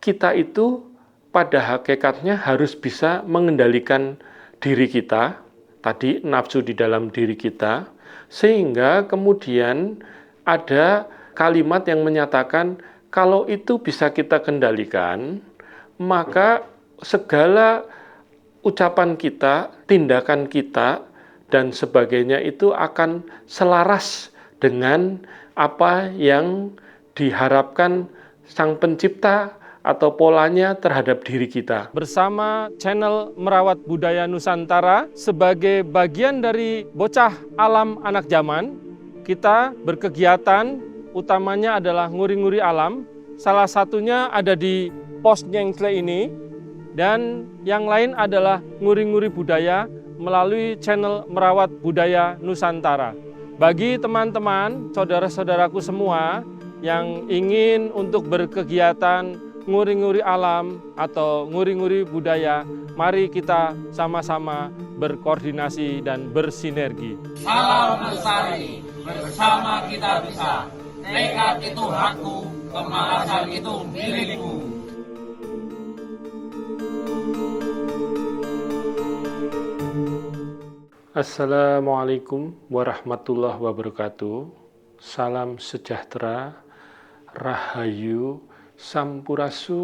kita itu pada hakikatnya harus bisa mengendalikan diri kita, tadi nafsu di dalam diri kita, sehingga kemudian ada kalimat yang menyatakan kalau itu bisa kita kendalikan, maka segala ucapan kita, tindakan kita, dan sebagainya itu akan selaras dengan apa yang diharapkan Sang Pencipta atau polanya terhadap diri kita. Bersama channel Merawat Budaya Nusantara sebagai bagian dari Bocah Alam Anak Zaman, kita berkegiatan utamanya adalah nguri-nguri alam. Salah satunya ada di Pos Nyengkle ini, dan yang lain adalah nguri-nguri budaya melalui channel Merawat Budaya Nusantara. Bagi teman-teman, saudara-saudaraku semua yang ingin untuk berkegiatan nguri-nguri alam atau nguri-nguri budaya, mari kita sama-sama berkoordinasi dan bersinergi. Salam lestari, bersama kita bisa. Tekad itu hakku, kemalasan itu milikku. Assalamualaikum warahmatullahi wabarakatuh. Salam sejahtera, rahayu, sampurasun.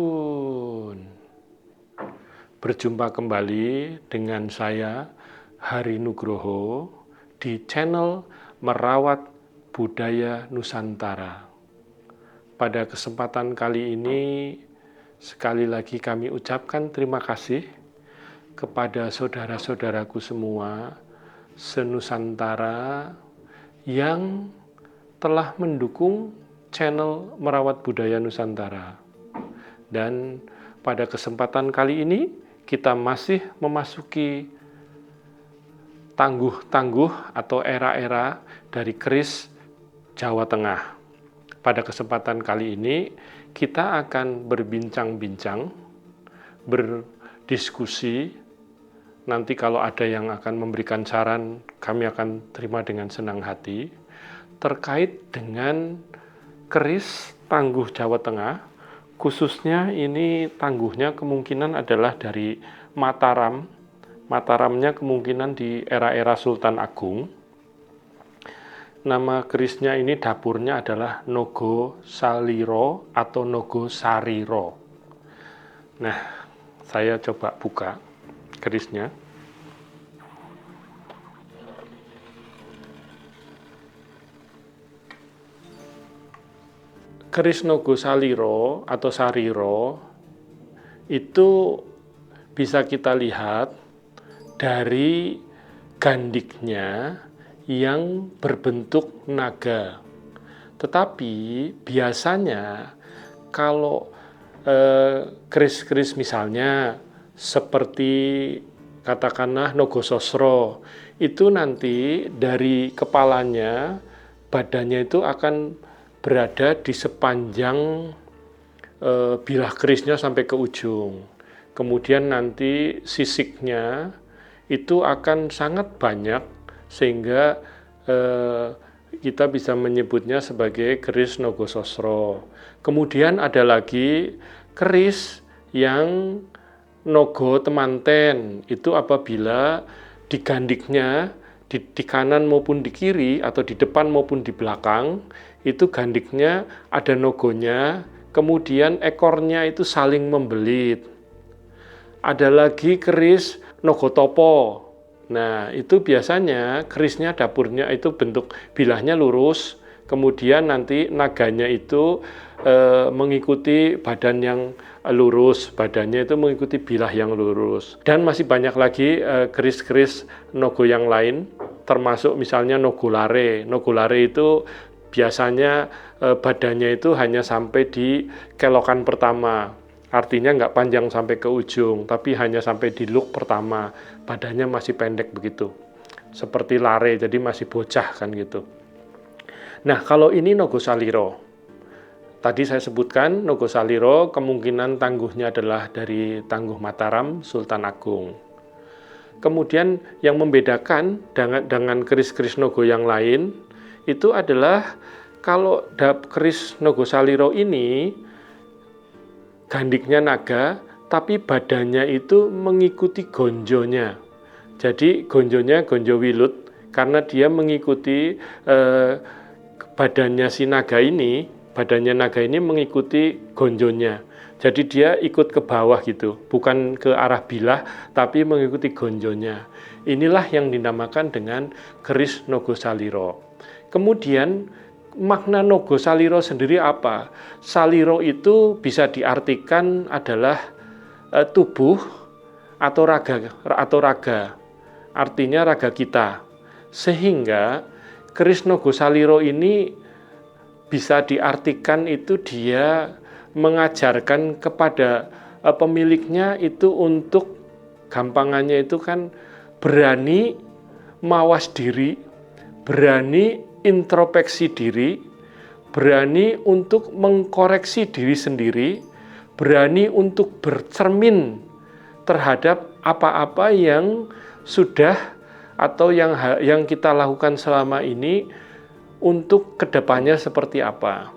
Berjumpa kembali dengan saya, Hari Nugroho, di channel Merawat Budaya Nusantara. Pada kesempatan kali ini, sekali lagi kami ucapkan terima kasih kepada saudara-saudaraku semua se-Nusantara yang telah mendukung channel Merawat Budaya Nusantara. Dan pada kesempatan kali ini kita masih memasuki tangguh-tangguh atau era-era dari keris Jawa Tengah. Pada kesempatan kali ini kita akan berbincang-bincang, berdiskusi. Nanti kalau ada yang akan memberikan saran, kami akan terima dengan senang hati terkait dengan keris tangguh Jawa Tengah. Khususnya ini tangguhnya kemungkinan adalah dari Mataram. Mataramnya kemungkinan di era-era Sultan Agung. Nama kerisnya ini dapurnya adalah Nogo Saliro atau Nogo Sariro. Nah, saya coba buka kerisnya. Keris Nogo Saliro atau Sariro itu bisa kita lihat dari gandiknya yang berbentuk naga. Tetapi biasanya kalau keris-keris misalnya seperti katakanlah Nogososro, itu nanti dari kepalanya, badannya itu akan berada di sepanjang bilah kerisnya sampai ke ujung. Kemudian nanti sisiknya itu akan sangat banyak sehingga kita bisa menyebutnya sebagai keris Nogososro. Kemudian ada lagi keris yang Nogo Temanten, itu apabila di gandiknya di kanan maupun di kiri atau di depan maupun di belakang itu gandiknya ada nogonya, kemudian ekornya itu saling membelit. Ada lagi keris Nogotopo. Nah, itu biasanya kerisnya dapurnya itu bentuk bilahnya lurus, kemudian nanti naganya itu mengikuti badan yang lurus, badannya itu mengikuti bilah yang lurus. Dan masih banyak lagi keris-keris nogo yang lain, termasuk misalnya nogolare. Nogolare itu biasanya badannya itu hanya sampai di kelokan pertama. Artinya nggak panjang sampai ke ujung, tapi hanya sampai di luk pertama. Badannya masih pendek begitu. Seperti lare, jadi masih bocah kan gitu. Nah, kalau ini Nogo Saliro. Tadi saya sebutkan Nogo Saliro kemungkinan tangguhnya adalah dari tangguh Mataram Sultan Agung. Kemudian yang membedakan dengan keris-keris Nogo yang lain itu adalah kalau keris Nogo Saliro ini gandiknya naga, tapi badannya itu mengikuti gonjonya. Jadi gonjonya gonjo wilut, karena dia mengikuti badannya naga ini mengikuti gonjonya. Jadi dia ikut ke bawah gitu, bukan ke arah bilah, tapi mengikuti gonjonya. Inilah yang dinamakan dengan keris Nogosaliro. Kemudian makna Nogosaliro sendiri apa? Saliro itu bisa diartikan adalah tubuh atau raga. Artinya raga kita. Sehingga keris Nogosaliro ini bisa diartikan itu dia mengajarkan kepada pemiliknya itu untuk, gampangannya itu kan, berani mawas diri, berani introspeksi diri, berani untuk mengkoreksi diri sendiri, berani untuk bercermin terhadap apa-apa yang sudah atau yang kita lakukan selama ini, untuk kedepannya seperti apa.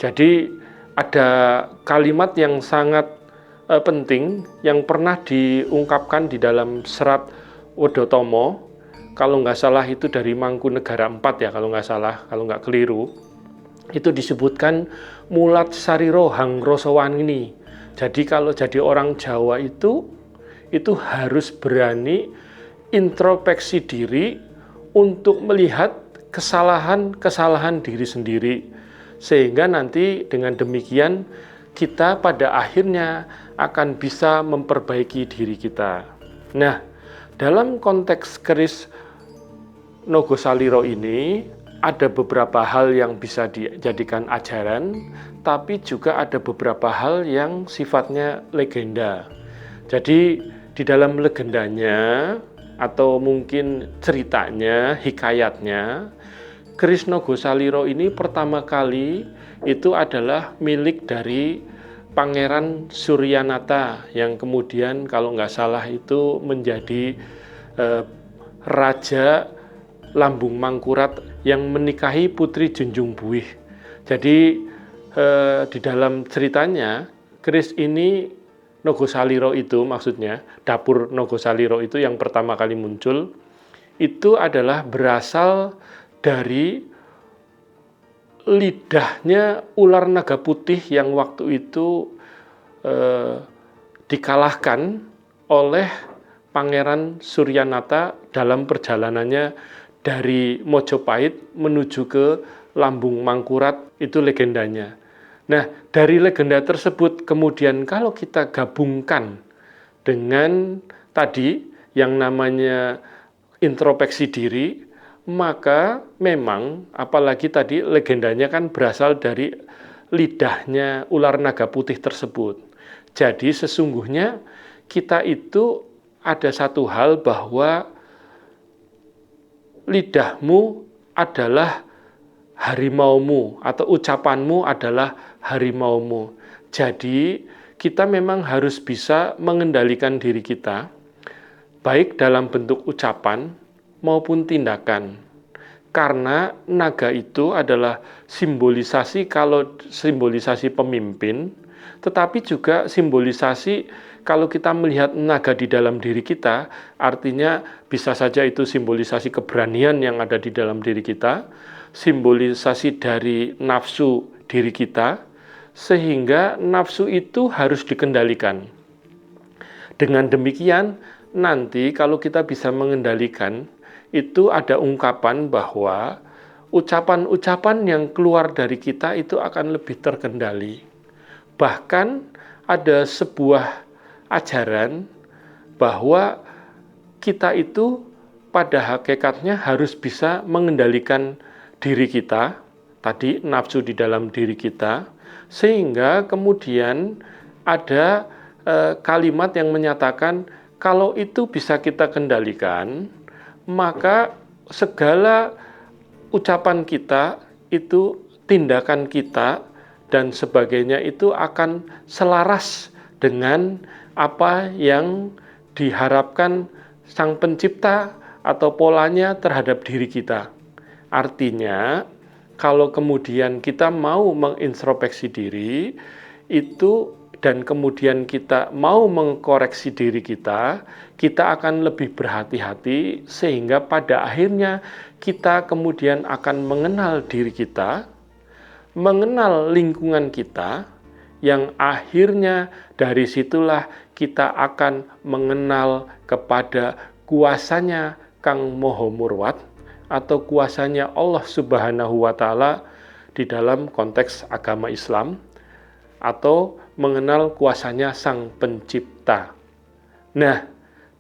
Jadi ada kalimat yang sangat penting yang pernah diungkapkan di dalam serat Wodotomo, kalau nggak salah itu dari Mangkunegara 4 ya, kalau nggak salah, kalau nggak keliru, itu disebutkan mulat sariro hangrosowani. Jadi kalau jadi orang Jawa itu harus berani introspeksi diri untuk melihat kesalahan diri sendiri, sehingga nanti dengan demikian kita pada akhirnya akan bisa memperbaiki diri kita. Nah, dalam konteks keris Nogosaliro ini ada beberapa hal yang bisa dijadikan ajaran, tapi juga ada beberapa hal yang sifatnya legenda. Jadi di dalam legendanya atau mungkin ceritanya, hikayatnya, keris Nogosaliro ini pertama kali itu adalah milik dari Pangeran Suryanata, yang kemudian kalau nggak salah itu menjadi Raja Lambung Mangkurat yang menikahi Putri Junjung Buih. Jadi di dalam ceritanya, keris ini Nogosaliro itu, maksudnya dapur Nogosaliro itu yang pertama kali muncul, itu adalah berasal dari lidahnya ular naga putih yang waktu itu dikalahkan oleh Pangeran Suryanata dalam perjalanannya dari Mojopahit menuju ke Lambung Mangkurat, itu legendanya. Nah, dari legenda tersebut kemudian kalau kita gabungkan dengan tadi yang namanya introspeksi diri, maka memang apalagi tadi legendanya kan berasal dari lidahnya ular naga putih tersebut. Jadi sesungguhnya kita itu ada satu hal, bahwa lidahmu adalah harimaumu atau ucapanmu adalah harimaumu. Jadi kita memang harus bisa mengendalikan diri kita, baik dalam bentuk ucapan maupun tindakan. Karena naga itu adalah simbolisasi, kalau simbolisasi pemimpin, tetapi juga simbolisasi kalau kita melihat naga di dalam diri kita, artinya bisa saja itu simbolisasi keberanian yang ada di dalam diri kita, simbolisasi dari nafsu diri kita, sehingga nafsu itu harus dikendalikan. Dengan demikian, nanti kalau kita bisa mengendalikan, itu ada ungkapan bahwa ucapan-ucapan yang keluar dari kita itu akan lebih terkendali. Bahkan ada sebuah ajaran bahwa kita itu pada hakikatnya harus bisa mengendalikan diri kita, tadi nafsu di dalam diri kita, sehingga kemudian ada kalimat yang menyatakan kalau itu bisa kita kendalikan, maka segala ucapan kita itu, tindakan kita dan sebagainya itu akan selaras dengan apa yang diharapkan Sang Pencipta atau polanya terhadap diri kita. Artinya, kalau kemudian kita mau mengintrospeksi diri, itu dan kemudian kita mau mengkoreksi diri kita akan lebih berhati-hati sehingga pada akhirnya kita kemudian akan mengenal diri kita, mengenal lingkungan kita, yang akhirnya dari situlah kita akan mengenal kepada kuasanya Kang Moho Murwat atau kuasanya Allah Subhanahu wa Ta'ala di dalam konteks agama Islam, atau mengenal kuasanya Sang Pencipta. Nah,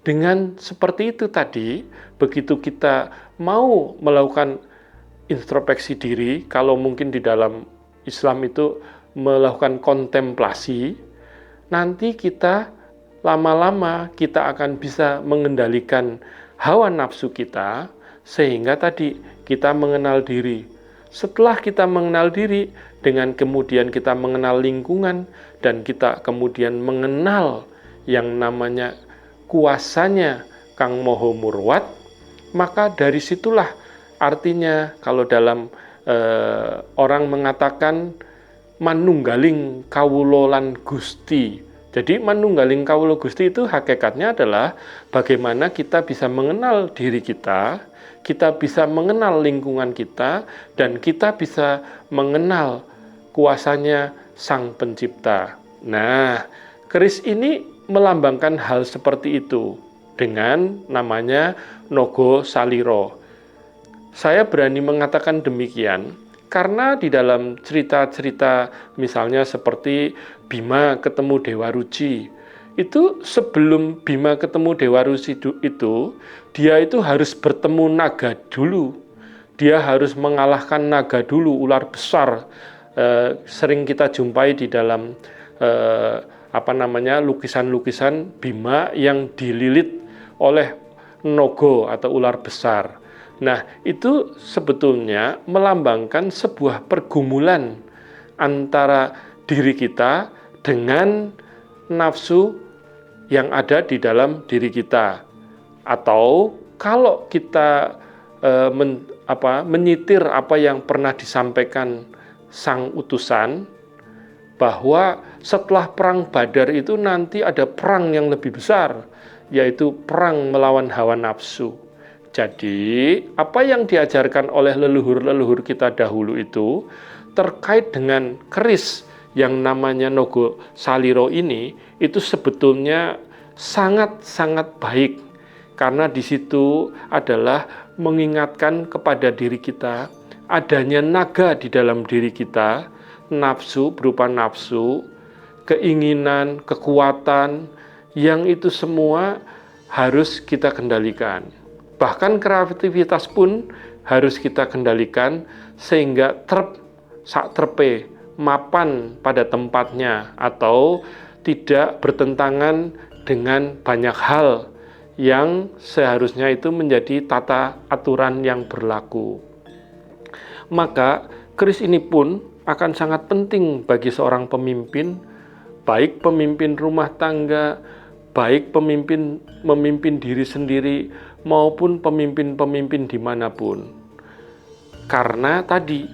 dengan seperti itu tadi, begitu kita mau melakukan introspeksi diri, kalau mungkin di dalam Islam itu melakukan kontemplasi, nanti kita lama-lama kita akan bisa mengendalikan hawa nafsu kita, sehingga tadi kita mengenal diri. Setelah kita mengenal diri, dengan kemudian kita mengenal lingkungan, dan kita kemudian mengenal yang namanya kuasanya Kang Moho Murwat, maka dari situlah artinya kalau dalam orang mengatakan manunggaling kawula lan Gusti. Jadi manunggaling kawula Gusti itu hakikatnya adalah bagaimana kita bisa mengenal diri kita bisa mengenal lingkungan kita, dan kita bisa mengenal kuasanya Sang Pencipta. Nah, keris ini melambangkan hal seperti itu dengan namanya Nogo Saliro. Saya berani mengatakan demikian karena di dalam cerita-cerita misalnya seperti Bima ketemu Dewa Ruci, itu sebelum Bima ketemu Dewa Ruci itu, dia itu harus bertemu naga dulu. Dia harus mengalahkan naga dulu, ular besar. Sering kita jumpai di dalam lukisan-lukisan Bima yang dililit oleh nogo atau ular besar. Nah, itu sebetulnya melambangkan sebuah pergumulan antara diri kita dengan nafsu yang ada di dalam diri kita. Atau kalau kita menyitir apa yang pernah disampaikan sang utusan, bahwa setelah perang Badar itu nanti ada perang yang lebih besar, yaitu perang melawan hawa nafsu. Jadi, apa yang diajarkan oleh leluhur-leluhur kita dahulu itu terkait dengan keris yang namanya Nogo Saliro ini, itu sebetulnya sangat-sangat baik, karena di situ adalah mengingatkan kepada diri kita adanya naga di dalam diri kita, nafsu berupa nafsu, keinginan, kekuatan, yang itu semua harus kita kendalikan. Bahkan kreativitas pun harus kita kendalikan sehingga terpe mapan pada tempatnya, atau tidak bertentangan dengan banyak hal yang seharusnya itu menjadi tata aturan yang berlaku. Maka keris ini pun akan sangat penting bagi seorang pemimpin, baik pemimpin rumah tangga, baik memimpin diri sendiri, maupun pemimpin-pemimpin dimanapun. Karena tadi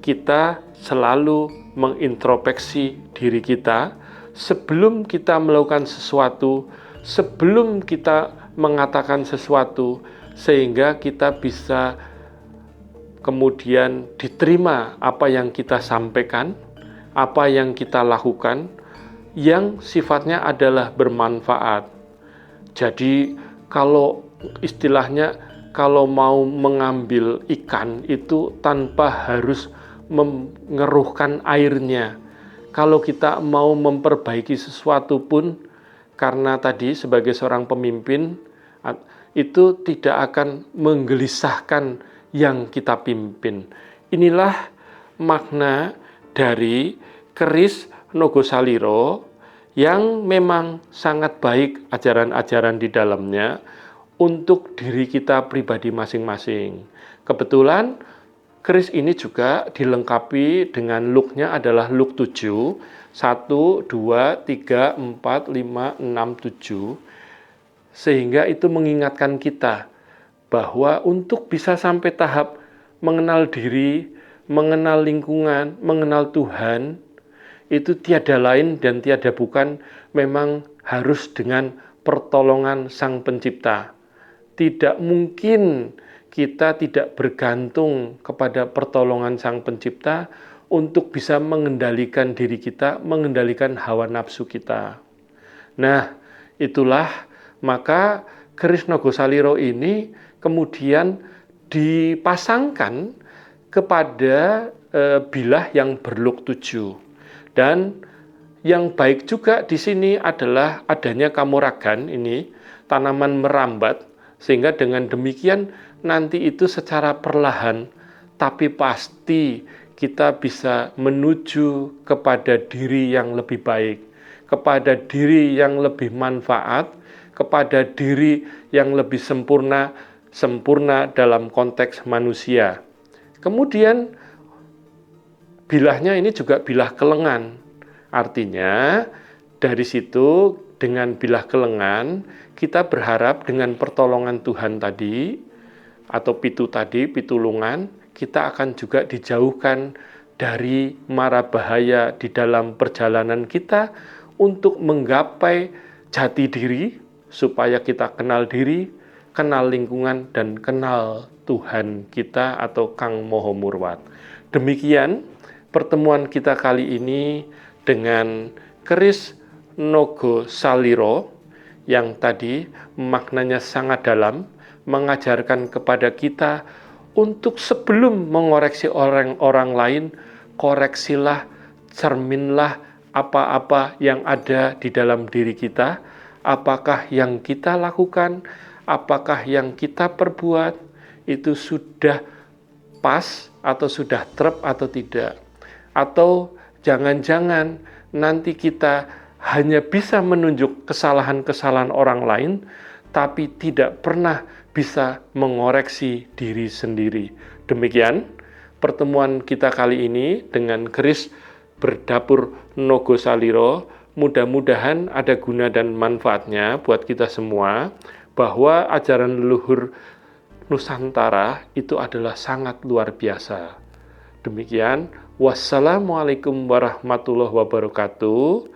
kita selalu mengintrospeksi diri kita sebelum kita melakukan sesuatu, sebelum kita mengatakan sesuatu, sehingga kita bisa kemudian diterima apa yang kita sampaikan, apa yang kita lakukan, yang sifatnya adalah bermanfaat. Jadi kalau istilahnya, kalau mau mengambil ikan itu tanpa harus mengeruhkan airnya. Kalau kita mau memperbaiki sesuatu pun, karena tadi sebagai seorang pemimpin, itu tidak akan menggelisahkan yang kita pimpin. Inilah makna dari keris Nogo Saliro yang memang sangat baik ajaran-ajaran di dalamnya untuk diri kita pribadi masing-masing. Kebetulan keris ini juga dilengkapi dengan look-nya adalah look 7, 1, 2, 3, 4, 5, 6, 7, sehingga itu mengingatkan kita bahwa untuk bisa sampai tahap mengenal diri, mengenal lingkungan, mengenal Tuhan, itu tiada lain dan tiada bukan, memang harus dengan pertolongan Sang Pencipta. Tidak mungkin kita tidak bergantung kepada pertolongan Sang Pencipta untuk bisa mengendalikan diri kita, mengendalikan hawa nafsu kita. Nah, itulah maka keris Nogosaliro ini kemudian dipasangkan kepada bilah yang berluk 7. Dan yang baik juga di sini adalah adanya kamuragan ini, tanaman merambat, sehingga dengan demikian nanti itu secara perlahan tapi pasti kita bisa menuju kepada diri yang lebih baik, kepada diri yang lebih manfaat, kepada diri yang lebih sempurna dalam konteks manusia. Kemudian bilahnya ini juga bilah kelengan. Artinya dari situ dengan bilah kelengan kita berharap dengan pertolongan Tuhan tadi atau pitulungan, kita akan juga dijauhkan dari mara bahaya di dalam perjalanan kita untuk menggapai jati diri supaya kita kenal diri, kenal lingkungan, dan kenal Tuhan kita atau Kang Moho Murwat. Demikian pertemuan kita kali ini dengan keris Nogosaliro yang tadi maknanya sangat dalam, mengajarkan kepada kita untuk sebelum mengoreksi orang lain, koreksilah, cerminlah apa-apa yang ada di dalam diri kita, apakah yang kita lakukan, apakah yang kita perbuat, itu sudah pas atau sudah trep atau tidak. Atau jangan-jangan nanti kita hanya bisa menunjuk kesalahan-kesalahan orang lain, tapi tidak pernah bisa mengoreksi diri sendiri. Demikian pertemuan kita kali ini dengan keris berdapur Nogosaliro. Mudah-mudahan ada guna dan manfaatnya buat kita semua, bahwa ajaran leluhur Nusantara itu adalah sangat luar biasa. Demikian, wassalamualaikum warahmatullahi wabarakatuh.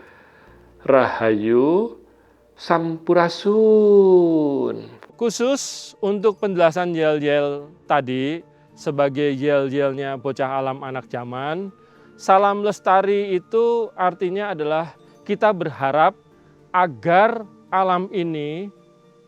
Rahayu Sampurasun. Khusus untuk penjelasan yel-yel tadi, sebagai yel-yelnya bocah alam anak zaman, salam lestari itu artinya adalah kita berharap agar alam ini,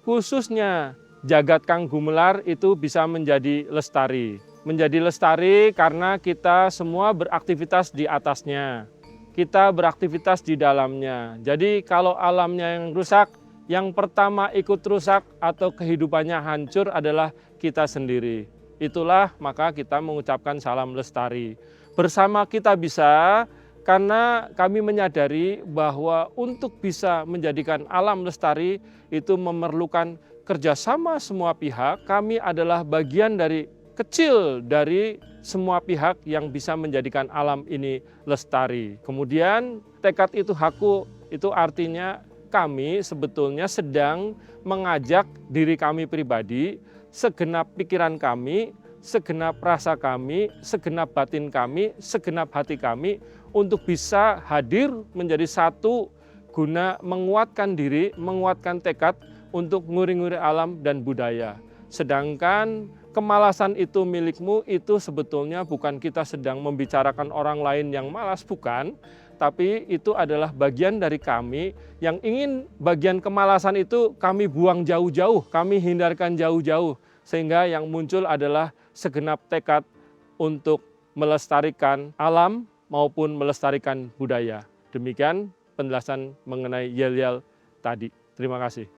khususnya jagat Kang Gumelar itu bisa menjadi lestari. Menjadi lestari karena kita semua beraktivitas di atasnya. Kita beraktivitas di dalamnya. Jadi kalau alamnya yang rusak, yang pertama ikut rusak atau kehidupannya hancur adalah kita sendiri. Itulah maka kita mengucapkan salam lestari. Bersama kita bisa, karena kami menyadari bahwa untuk bisa menjadikan alam lestari itu memerlukan kerjasama semua pihak. Kami adalah bagian dari kecil dari semua pihak yang bisa menjadikan alam ini lestari. Kemudian tekad itu haku, itu artinya kami sebetulnya sedang mengajak diri kami pribadi, segenap pikiran kami, segenap rasa kami, segenap batin kami, segenap hati kami untuk bisa hadir menjadi satu guna menguatkan diri, menguatkan tekad untuk nguri-nguri alam dan budaya. Sedangkan kemalasan itu milikmu itu sebetulnya bukan kita sedang membicarakan orang lain yang malas, bukan. Tapi itu adalah bagian dari kami yang ingin bagian kemalasan itu kami buang jauh-jauh, kami hindarkan jauh-jauh. Sehingga yang muncul adalah segenap tekad untuk melestarikan alam maupun melestarikan budaya. Demikian penjelasan mengenai yel-yel tadi. Terima kasih.